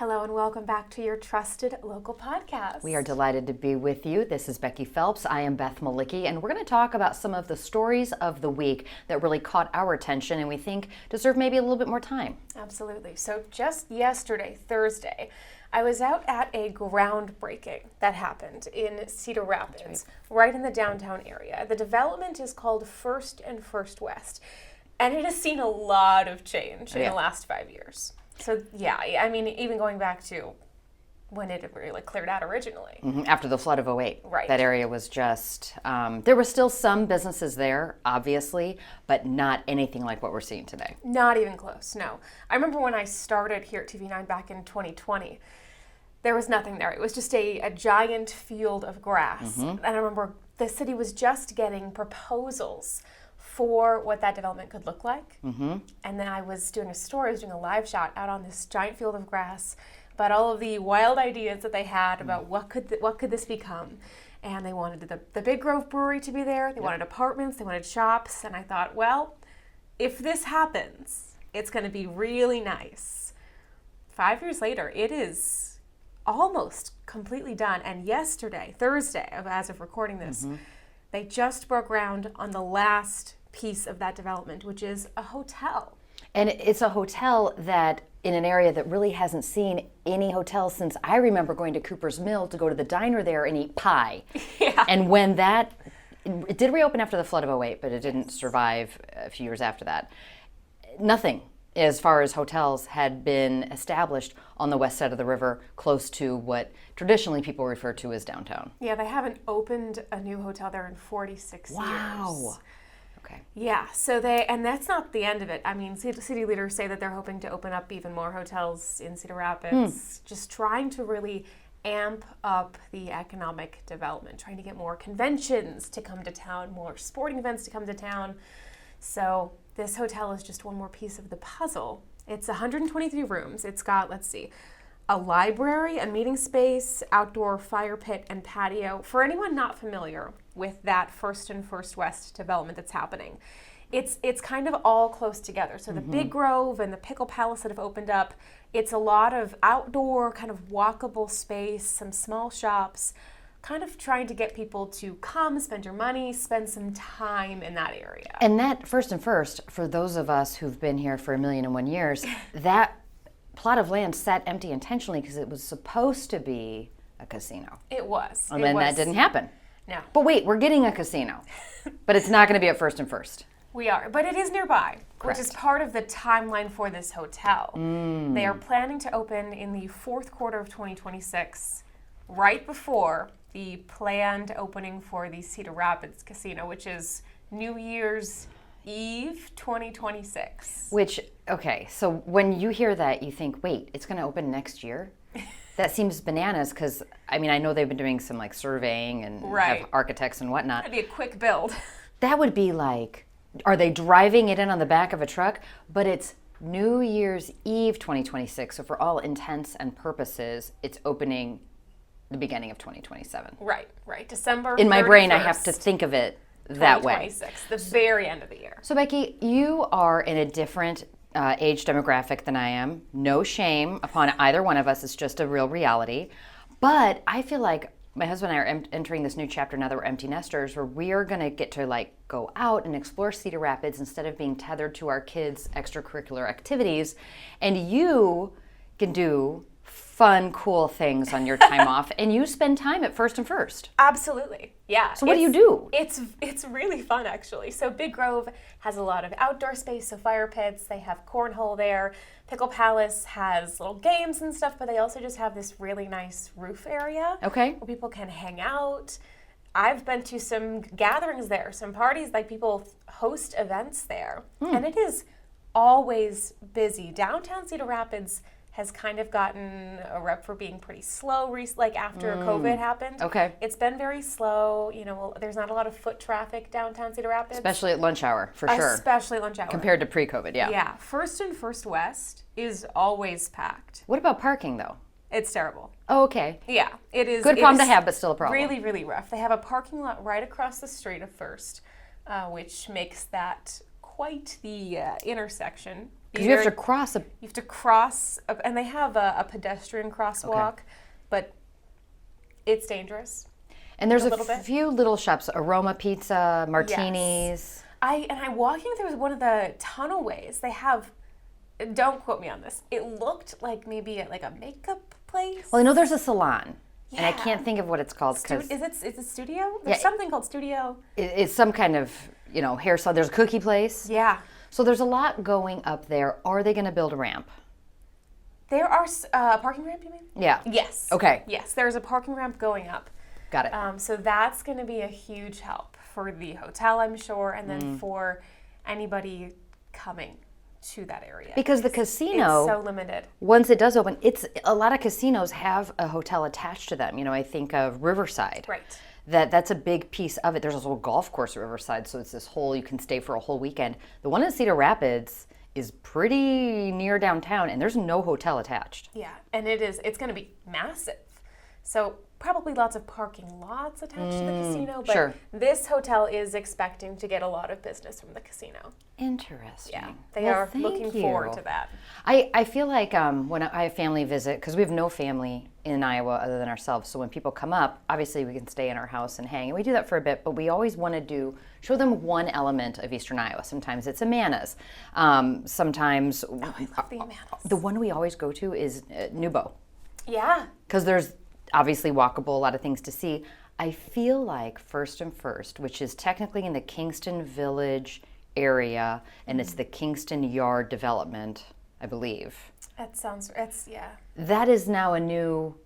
Hello and welcome back to your trusted local podcast. We are delighted to be with you. This is Becky Phelps. I am Beth Malicki, and we're going to talk about some of the stories of the week that really caught our attention and we think deserve maybe a little bit more time. Absolutely. So just yesterday, Thursday, I was out at a groundbreaking that happened in Cedar Rapids, right in the downtown area. The development is called First and First West, and it has seen a lot of change in the last 5 years. So, yeah, I mean, even going back to when it really cleared out originally. After the flood of '08. Right. That area was just, there were still some businesses there, obviously, but not anything like what we're seeing today. Not even close, no. I remember when I started here at TV9 back in 2020, there was nothing there. It was just a giant field of grass. And I remember the city was just getting proposals for what that development could look like. And then I was doing a live shot out on this giant field of grass about all of the wild ideas that they had about what could this become. And they wanted the Big Grove Brewery to be there. They wanted apartments. They wanted shops. And I thought, well, if this happens, it's going to be really nice. 5 years later, it is almost completely done. And yesterday, Thursday, as of recording this, they just broke ground on the last piece of that development, which is a hotel. And it's a hotel that in an area that really hasn't seen any hotels since I remember going to Cooper's Mill to go to the diner there and eat pie. And when it did reopen after the flood of '08, but it didn't survive a few years after that. Nothing as far as hotels had been established on the west side of the river, close to what traditionally people refer to as downtown. Yeah, they haven't opened a new hotel there in 46 years. Wow. Okay. Yeah, and that's not the end of it. I mean, city leaders say that they're hoping to open up even more hotels in Cedar Rapids, just trying to really amp up the economic development, trying to get more conventions to come to town, more sporting events to come to town. So this hotel is just one more piece of the puzzle. It's 123 rooms. It's got, a library, a meeting space, outdoor fire pit, and patio. For anyone not familiar with that First and First West development that's happening, it's kind of all close together. So the Big Grove and the Pickle Palace that have opened up, it's a lot of outdoor kind of walkable space, some small shops, kind of trying to get people to come, spend your money, spend some time in that area. And that First and First, for those of us who've been here for 1,001 years, that plot of land sat empty intentionally because it was supposed to be a casino. It was. And then that didn't happen. No. But wait, we're getting a casino. But it's not going to be at First and First. We are. But it is nearby, Correct. Which is part of the timeline for this hotel. They are planning to open in the fourth quarter of 2026, right before the planned opening for the Cedar Rapids Casino, which is New Year's Eve 2026. Which, okay, so when you hear that, you think, wait, it's going to open next year? That seems bananas because, I mean, I know they've been doing some surveying and have architects and whatnot. That'd be a quick build. That would be are they driving it in on the back of a truck? But it's New Year's Eve 2026, so for all intents and purposes, it's opening the beginning of 2027. Right. December In my 31st, brain, I have to think of it that way. 2026, the very end of the year. So Becky, you are in a different age demographic than I am. No shame upon either one of us. It's just a real reality. But I feel like my husband and I are entering this new chapter now that we're empty nesters, where we are going to get to go out and explore Cedar Rapids instead of being tethered to our kids' extracurricular activities. And you can do fun, cool things on your time off, and you spend time at First and First. Absolutely, yeah. So what do you do? It's really fun, actually. So Big Grove has a lot of outdoor space, so fire pits. They have cornhole there. Pickle Palace has little games and stuff, but they also just have this really nice roof area. Okay. Where people can hang out. I've been to some gatherings there, some parties, people host events there, and it is always busy. Downtown Cedar Rapids has kind of gotten a rep for being pretty slow after COVID happened. Okay. It's been very slow. There's not a lot of foot traffic downtown Cedar Rapids. Especially at lunch hour, for sure. Especially at lunch hour. Compared to pre-COVID, yeah. Yeah. First and First West is always packed. What about parking, though? It's terrible. Oh, okay. Yeah, it is. Good problem to have, but still a problem. Really, really rough. They have a parking lot right across the street of First, which makes that quite the intersection. Because you have to cross a... You have to cross, and they have a pedestrian crosswalk, but it's dangerous. And there's a few little shops, Aroma Pizza, Martinis. Yes. I'm walking through one of the tunnelways. They have, don't quote me on this, it looked like maybe like a makeup place. Well, I know there's a salon, and I can't think of what it's called. Is it a studio? There's something called studio. It's some kind of, hair salon. There's a cookie place. Yeah. So there's a lot going up there. Are they going to build a ramp? There are a parking ramp, you mean? Yeah. Yes. Okay. Yes, there's a parking ramp going up. Got it. So that's going to be a huge help for the hotel, I'm sure, and then for anybody coming to that area. Because the casino, it's so limited. Once it does open, a lot of casinos have a hotel attached to them. I think of Riverside. Right. That's a big piece of it. There's also a golf course at Riverside, so it's this whole, you can stay for a whole weekend. The one in Cedar Rapids is pretty near downtown, and there's no hotel attached. Yeah, and it's going to be massive. So probably lots of parking lots attached to the casino, but this hotel is expecting to get a lot of business from the casino. Interesting. Yeah, they are looking forward to that. I feel like when I have family visit, because we have no family in Iowa other than ourselves, so when people come up, obviously we can stay in our house and hang, and we do that for a bit, but we always want to show them one element of Eastern Iowa. Sometimes it's Amana's. Sometimes... Oh, I love the Amana's. The one we always go to is Nubo. Yeah. Because there's obviously walkable, a lot of things to see. I feel like First and First, which is technically in the Kingston Village area, and it's the Kingston Yard development, I believe. That is now a new,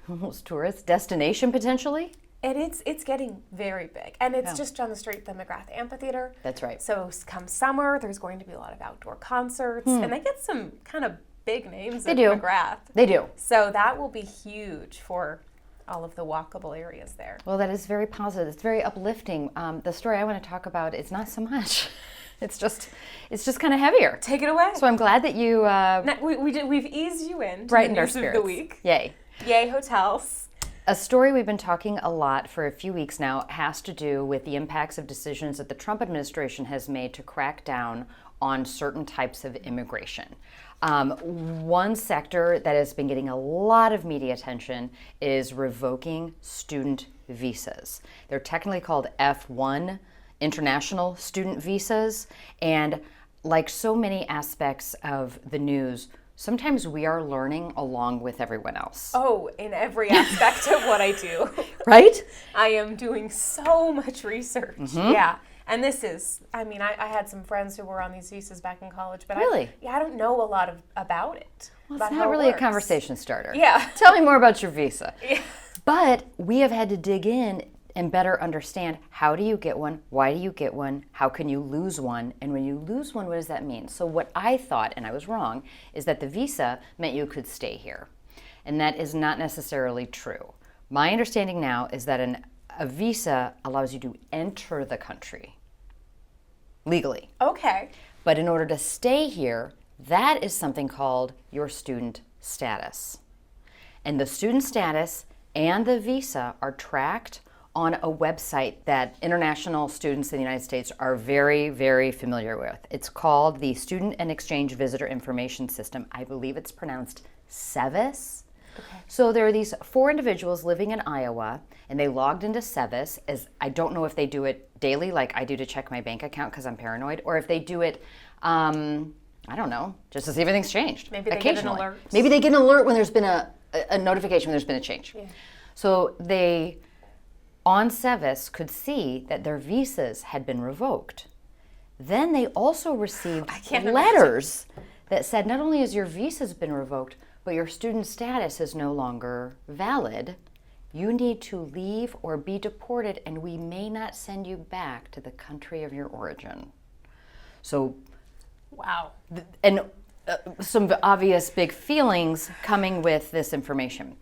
almost tourist destination potentially. It's getting very big, and it's just down the street, the McGrath Amphitheater. That's right. So come summer, there's going to be a lot of outdoor concerts, and they get some kind of big names at McGrath. They do. So that will be huge for all of the walkable areas there. Well, that is very positive. It's very uplifting. The story I want to talk about is not so much. It's just kind of heavier. Take it away. So I'm glad that you... we've eased you in to brightened the our news spirits. of the week. Yay. Yay, hotels. A story we've been talking a lot for a few weeks now has to do with the impacts of decisions that the Trump administration has made to crack down on certain types of immigration. One sector that has been getting a lot of media attention is revoking student visas. They're technically called F1, international student visas, and like so many aspects of the news, sometimes we are learning along with everyone else. Oh, in every aspect of what I do. Right? I am doing so much research. Yeah. And this is, I had some friends who were on these visas back in college, but really? I don't know a lot about it. Well, it's not really a conversation starter. Yeah. Tell me more about your visa. Yeah. But we have had to dig in and better understand, how do you get one? Why do you get one? How can you lose one? And when you lose one, what does that mean? So what I thought, and I was wrong, is that the visa meant you could stay here. And that is not necessarily true. My understanding now is that a visa allows you to enter the country legally. Okay. But in order to stay here, that is something called your student status. And the student status and the visa are tracked on a website that international students in the United States are very, very familiar with. It's called the Student and Exchange Visitor Information System. I believe it's pronounced SEVIS. Okay. So there are these 4 individuals living in Iowa, and they logged into SEVIS. As I don't know if they do it daily like I do to check my bank account because I'm paranoid, or if they do it, I don't know, just to see if anything's changed. Maybe they get an alert. Maybe they get an alert when there's been a notification when there's been a change. Yeah. So they, on SEVIS, could see that their visas had been revoked. Then they also received letters that said not only has your visa's been revoked, but your student status is no longer valid. You need to leave or be deported, and we may not send you back to the country of your origin. So, wow. And some obvious big feelings coming with this information.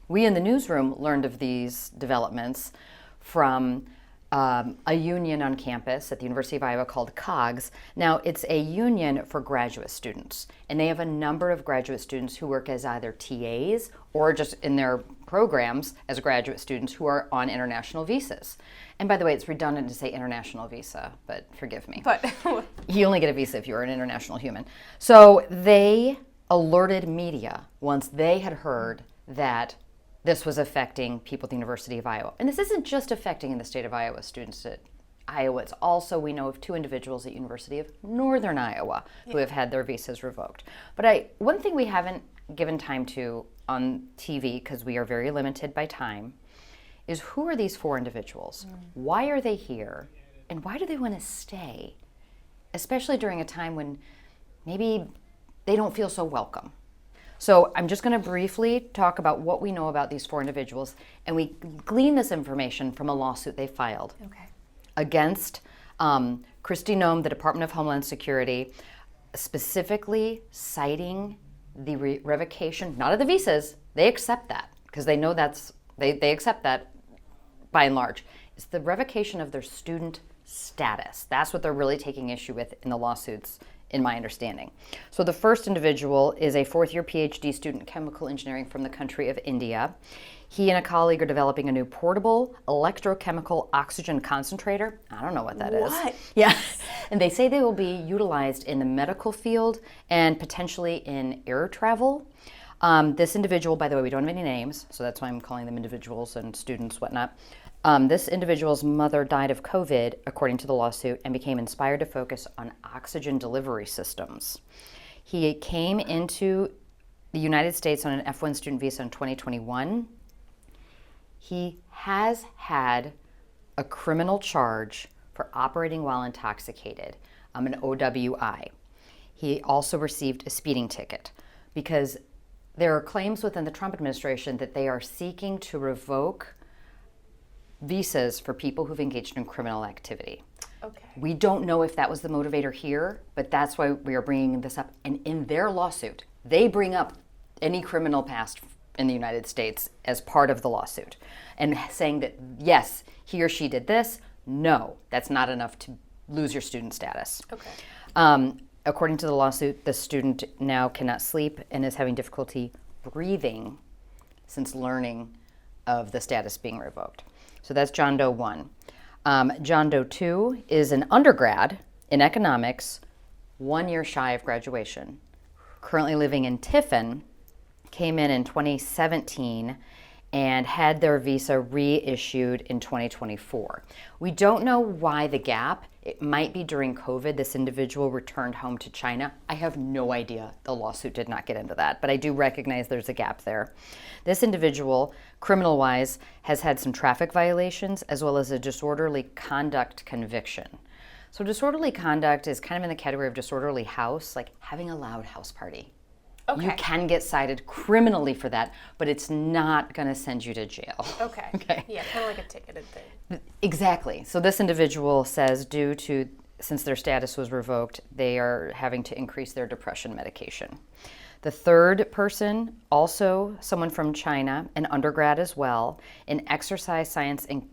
We in the newsroom learned of these developments from a union on campus at the University of Iowa called COGS. Now, it's a union for graduate students, and they have a number of graduate students who work as either TAs or just in their programs as graduate students who are on international visas. And by the way, it's redundant to say international visa, but forgive me. But you only get a visa if you're an international human. So they alerted media once they had heard that this was affecting people at the University of Iowa. And this isn't just affecting in the state of Iowa students at Iowa. It's also, we know of 2 individuals at University of Northern Iowa who have had their visas revoked. But one thing we haven't given time to on TV, because we are very limited by time, is who are these 4 individuals? Why are they here? And why do they want to stay? Especially during a time when maybe they don't feel so welcome. So I'm just going to briefly talk about what we know about these 4 individuals, and we glean this information from a lawsuit they filed against Kristi Noem, the Department of Homeland Security, specifically citing the revocation, not of the visas. They accept that because they know they accept that by and large. It's the revocation of their student status. That's what they're really taking issue with in the lawsuits, in my understanding. So the first individual is a 4th-year PhD student in chemical engineering from the country of India. He and a colleague are developing a new portable electrochemical oxygen concentrator. I don't know what that is. What? Yeah. And they say they will be utilized in the medical field and potentially in air travel. This individual, by the way, we don't have any names, so that's why I'm calling them individuals and students, whatnot. This individual's mother died of COVID, according to the lawsuit, and became inspired to focus on oxygen delivery systems. He came into the United States on an F1 student visa in 2021. He has had a criminal charge for operating while intoxicated, an OWI. He also received a speeding ticket because there are claims within the Trump administration that they are seeking to revoke visas for people who've engaged in criminal activity. Okay. We don't know if that was the motivator here, but that's why we are bringing this up. And in their lawsuit, they bring up any criminal past in the United States as part of the lawsuit and saying that, yes, he or she did this. No, that's not enough to lose your student status. Okay. According to the lawsuit, the student now cannot sleep and is having difficulty breathing since learning of the status being revoked. So that's John Doe 1. John Doe 2 is an undergrad in economics, 1 year shy of graduation. Currently living in Tiffin, came in 2017 and had their visa reissued in 2024. We don't know why the gap. It might be during COVID. This individual returned home to China. I have no idea. The lawsuit did not get into that, but I do recognize there's a gap there. This individual, criminal-wise, has had some traffic violations as well as a disorderly conduct conviction. So disorderly conduct is kind of in the category of disorderly house, like having a loud house party. Okay. You can get cited criminally for that, but it's not going to send you to jail. Okay. Okay. Yeah, kind of like a ticketed thing. Exactly. So this individual says since their status was revoked, they are having to increase their depression medication. The third person, also someone from China, an undergrad as well, in exercise science and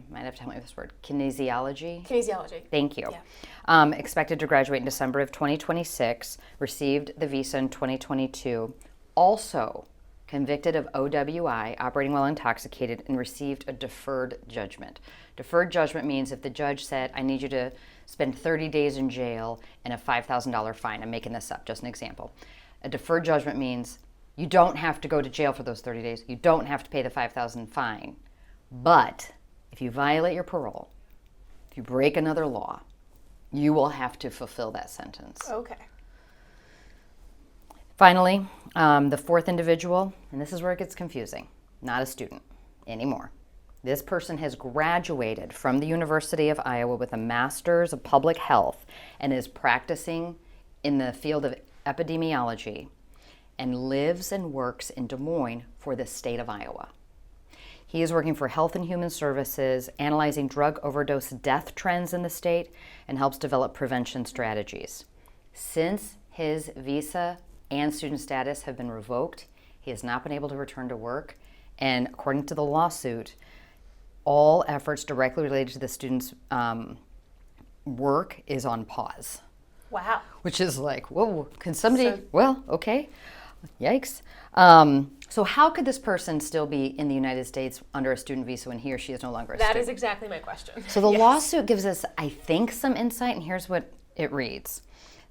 might have to help me with this word, kinesiology. Kinesiology. Thank you. Yeah. Expected to graduate in December of 2026, received the visa in 2022, also convicted of OWI, operating while intoxicated, and received a deferred judgment. Deferred judgment means if the judge said, I need you to spend 30 days in jail and a $5,000 fine. I'm making this up, just an example. A deferred judgment means you don't have to go to jail for those 30 days. You don't have to pay the $5,000 fine. But if you violate your parole, if you break another law, you will have to fulfill that sentence. Okay. Finally, the fourth individual, and this is where it gets confusing, not a student anymore. This person has graduated from the University of Iowa with a master's of public health and is practicing in the field of epidemiology and lives and works in Des Moines for the state of Iowa. He is working for Health and Human Services, analyzing drug overdose death trends in the state, and helps develop prevention strategies. Since his visa and student status have been revoked, he has not been able to return to work, and according to the lawsuit, all efforts directly related to the student's work is on pause. Wow. Which is like, whoa, can somebody, So- well, okay, yikes. So how could this person still be in the United States under a student visa when he or she is no longer a That student? is exactly my question. So the Yes. lawsuit gives us, I think, some insight, and here's what it reads.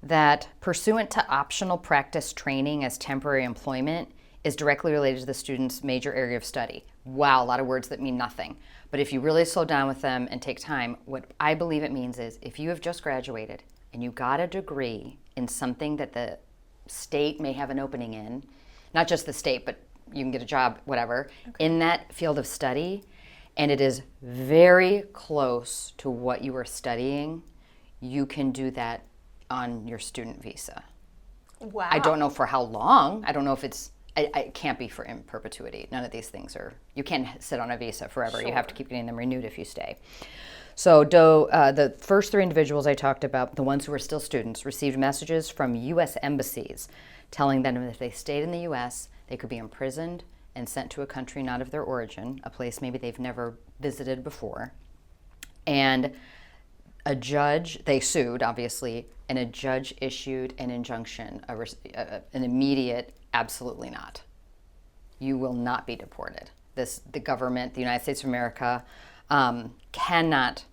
That pursuant to optional practice training as temporary employment is directly related to the student's major area of study. Wow, a lot of words that mean nothing. But if you really slow down with them and take time, what I believe it means is if you have just graduated and you got a degree in something that the state may have an opening in, not just the state, but you can get a job, whatever, in that field of study, and it is very close to what you are studying, you can do that on your student visa. Wow. I don't know for how long. I don't know if it can't be for in perpetuity. None of these things are, you can't sit on a visa forever. Sure. You have to keep getting them renewed if you stay. So the first three individuals I talked about, the ones who were still students, received messages from U.S. embassies telling them if they stayed in the U.S., they could be imprisoned and sent to a country not of their origin, a place maybe they've never visited before. And a judge, they sued, obviously, and a judge issued an injunction, an immediate, absolutely not. You will not be deported. The government, the United States of America, cannot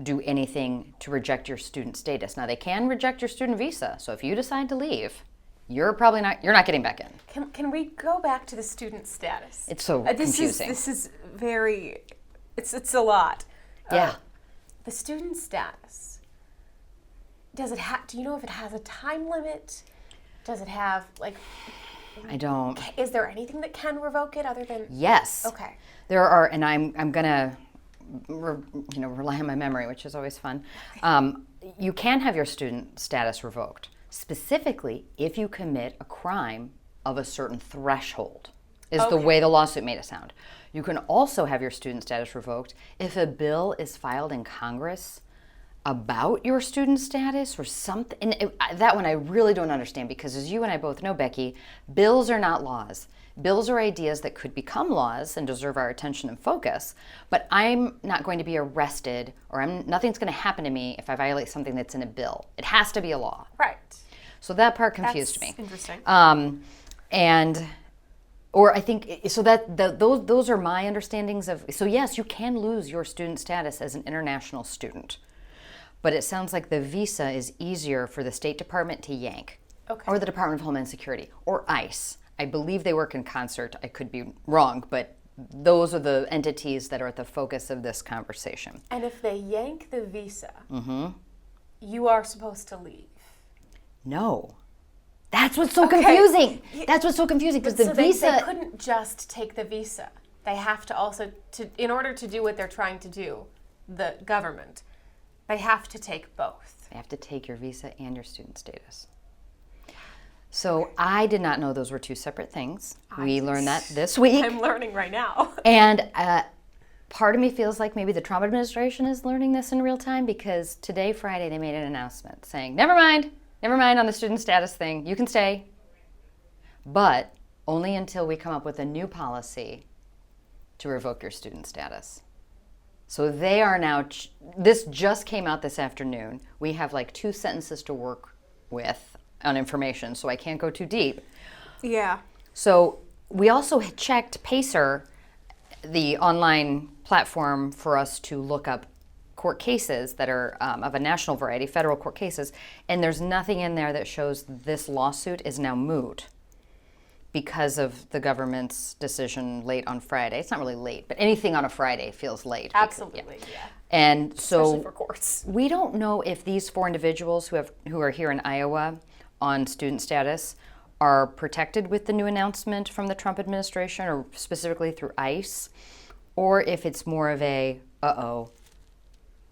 do anything to reject your student status. Now, they can reject your student visa. So if you decide to leave, you're not getting back in. Can we go back to the student status? It's so confusing. This is very, it's a lot. Yeah. The student status, do you know if it has a time limit? Does it have, like, I don't. is there anything that can revoke it other than? Yes. Okay. There are, and I'm gonna, rely on my memory, which is always fun. You can have your student status revoked, specifically if you commit a crime of a certain threshold. Is the way the lawsuit made it sound. You can also have your student status revoked if a bill is filed in Congress about your student status or something. And that one I really don't understand because, as you and I both know, Becky, bills are not laws. Bills are ideas that could become laws and deserve our attention and focus, but I'm not going to be arrested or nothing's going to happen to me if I violate something that's in a bill. It has to be a law. Right. So that part confused That's me. interesting. Or I think, so those are my understandings of, so yes, you can lose your student status as an international student, but it sounds like the visa is easier for the State Department to yank, or the Department of Homeland Security, or ICE. I believe they work in concert. I could be wrong, but those are the entities that are at the focus of this conversation. And if they yank the visa, you are supposed to leave. No. That's what's so confusing. That's what's so confusing because the visa. They couldn't just take the visa. They have to also, in order to do what they're trying to do, the government, they have to take both. They have to take your visa and your student status. So I did not know those were two separate things. We learned that this week. I'm learning right now. And part of me feels like maybe the Trump administration is learning this in real time because today, Friday, they made an announcement saying, never mind on the student status thing. You can stay, but only until we come up with a new policy to revoke your student status. So they are now, this just came out this afternoon. We have like 2 sentences to work with on information, so I can't go too deep. Yeah. So we also checked Pacer, the online platform for us to look up court cases that are of a national variety, federal court cases, and there's nothing in there that shows this lawsuit is now moot because of the government's decision late on Friday. It's not really late, but anything on a Friday feels late. Absolutely, yeah. And so especially for courts. We don't know if these 4 individuals who are here in Iowa on student status are protected with the new announcement from the Trump administration or specifically through ICE, or if it's more of a,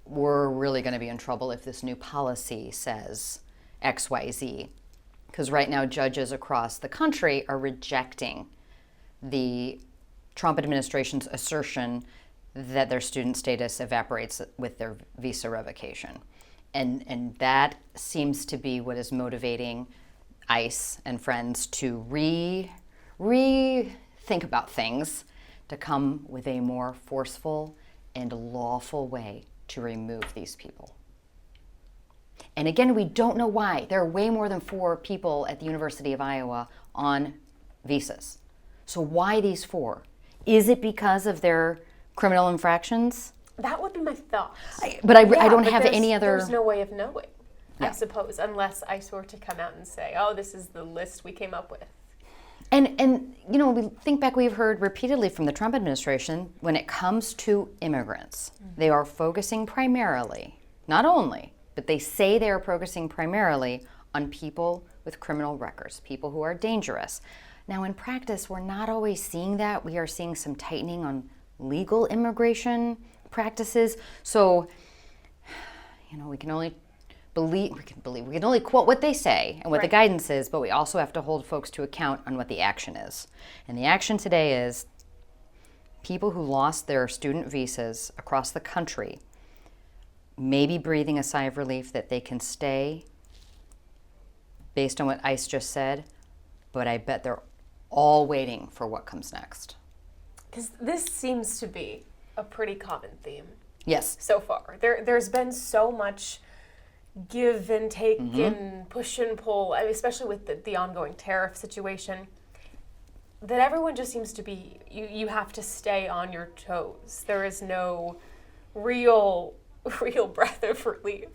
we're really going to be in trouble if this new policy says X, Y, Z. Because right now judges across the country are rejecting the Trump administration's assertion that their student status evaporates with their visa revocation. And that seems to be what is motivating ICE and friends to rethink about things, to come with a more forceful and lawful way to remove these people. And again, we don't know why. There are way more than 4 people at the University of Iowa on visas. So why these 4? Is it because of their criminal infractions? That would be my thought. I don't have any other... There's no way of knowing, I suppose, unless ICE were to come out and say, oh, this is the list we came up with. And we think back, we've heard repeatedly from the Trump administration, when it comes to immigrants, they are focusing primarily, not only, but they say they are focusing primarily on people with criminal records, people who are dangerous. Now, in practice, we're not always seeing that. We are seeing some tightening on legal immigration practices. So, we can only we can only quote what they say and what the guidance is, but we also have to hold folks to account on what the action is. And the action today is people who lost their student visas across the country may be breathing a sigh of relief that they can stay based on what ICE just said, but I bet they're all waiting for what comes next. Because this seems to be a pretty common theme. Yes. So far. There's been so much give and take and push and pull, especially with the ongoing tariff situation, that everyone just seems to be, you have to stay on your toes. There is no real breath of relief.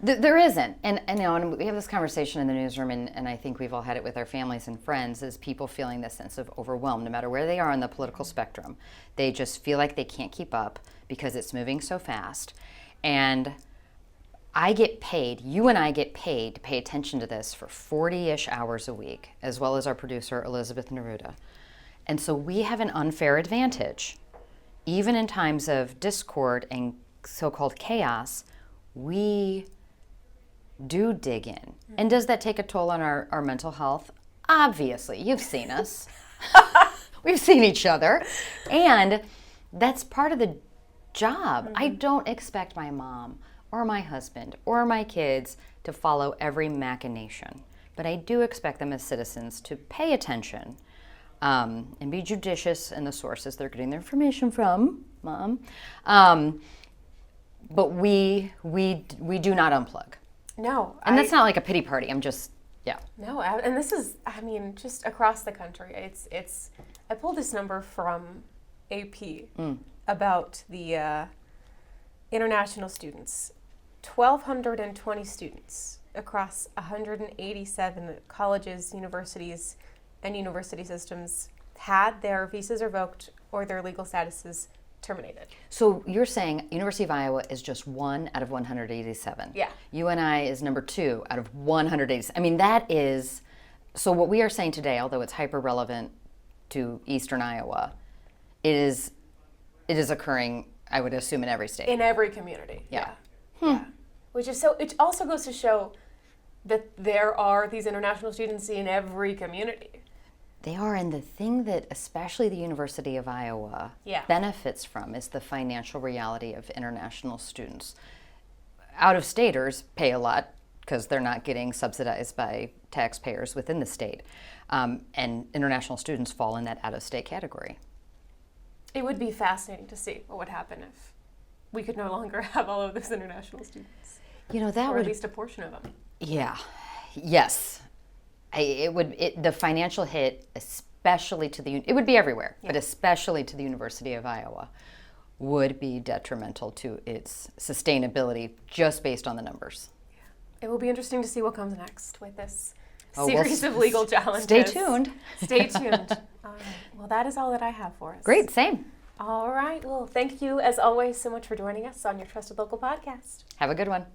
There isn't. And we have this conversation in the newsroom, and I think we've all had it with our families and friends, is people feeling this sense of overwhelm, no matter where they are on the political spectrum. They just feel like they can't keep up because it's moving so fast. And I get paid, you and I get paid to pay attention to this for 40-ish hours a week, as well as our producer, Elizabeth Neruda. And so we have an unfair advantage. Even in times of discord and so-called chaos, we do dig in. And does that take a toll on our mental health? Obviously, you've seen us. We've seen each other. And that's part of the job. I don't expect my mom or my husband or my kids to follow every machination. But I do expect them as citizens to pay attention and be judicious in the sources they're getting their information from, Mom. But we do not unplug. No. And that's not like a pity party. I'm just, No, and this is, just across the country. It's. I pulled this number from AP about the international students. 1,220 students across 187 colleges, universities, and university systems had their visas revoked or their legal statuses terminated. So you're saying University of Iowa is just 1 out of 187. Yeah. UNI is number 2 out of 187. I mean, that is, so what we are saying today, although it's hyper relevant to Eastern Iowa, it is occurring, I would assume, in every state. In every community. Yeah. Yeah. Which is it also goes to show that there are these international students in every community. They are, and the thing that especially the University of Iowa benefits from is the financial reality of international students. Out-of-staters pay a lot because they're not getting subsidized by taxpayers within the state, and international students fall in that out-of-state category. It would be fascinating to see what would happen if we could no longer have all of those international students. That or would, at least a portion of them. Yeah. Yes. The financial hit, especially it would be everywhere, but especially to the University of Iowa, would be detrimental to its sustainability just based on the numbers. Yeah. It will be interesting to see what comes next with this series of legal challenges. Stay tuned. Stay tuned. All right. Well, that is all that I have for us. Great, same. All right. Well, thank you, as always, so much for joining us on your Trusted Local podcast. Have a good one.